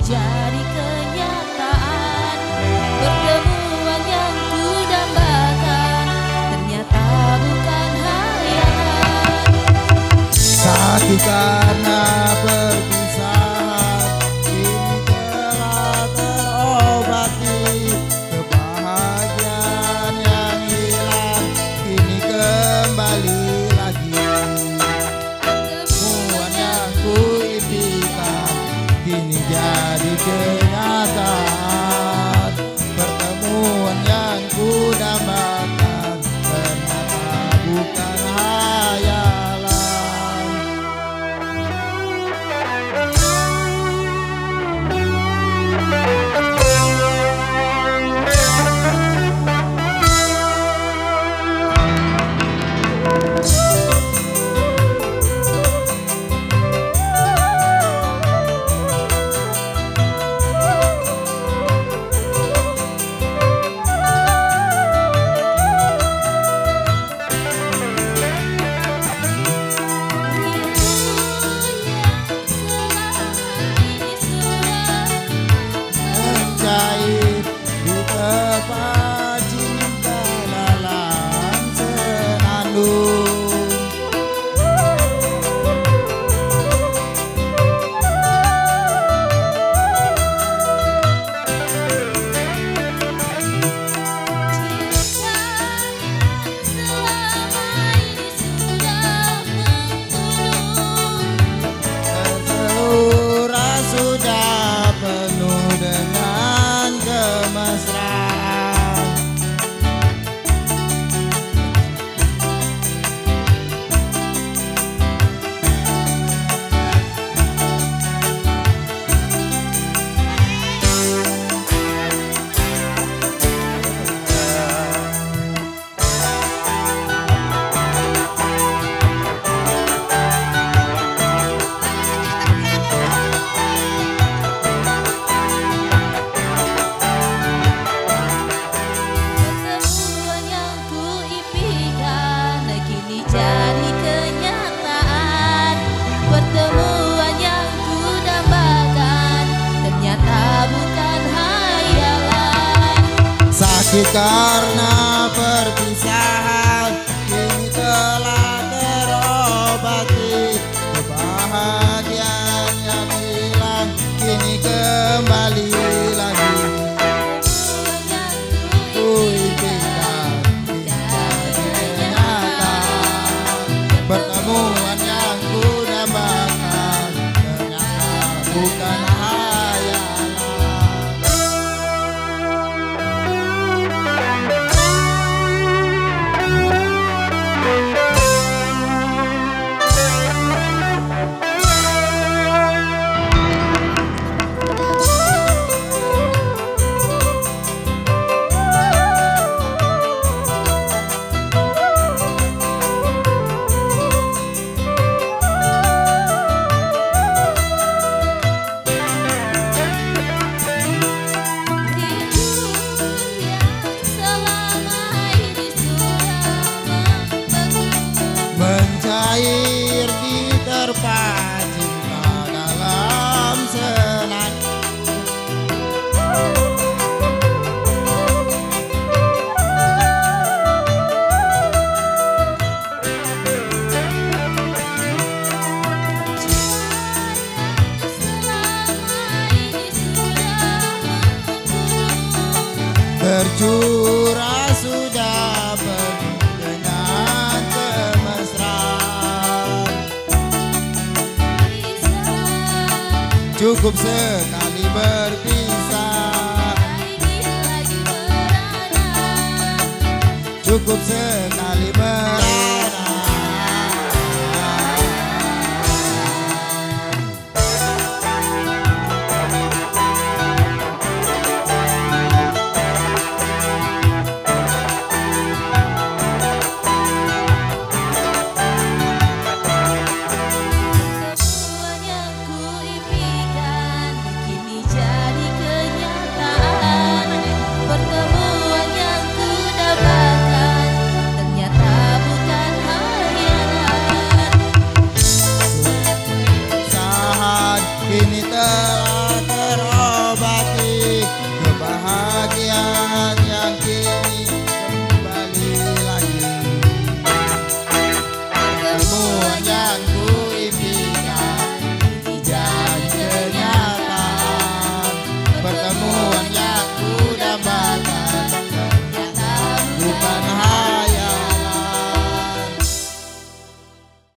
jadi kenyataan. Pertemuan yang ku dambakan ternyata bukan hayalan. Sakit karena perpisahan kini telah terobati. Kebahagiaan yang hilang kini kembali lagi. Pertemuan yang ku impikan kini jadi kenyataan. Pertemuan yang ku dambakan ternyata bukan hayalan. Mencair di tempat cinta dalam senandung. Terselura sudah penuh dengan kemesraan. Pertemuan yang ku impikan kini jadi kenyataan. Pertemuan yang ku dambakan ternyata bukan hayalan. Sakit karena perpisahan kini telah terobati. Kebahagiaan yang hilang kini kembali lagi. Ku impikan jadi kenyataan. Pertemuan yang ku dambakan ternyata bukan hayalan. Mencair di terpa cinta dalam senandung. Tercurah sudah penuh dengan kemesraan. Cukup sekali berpisah. Cukup sekali berpisah.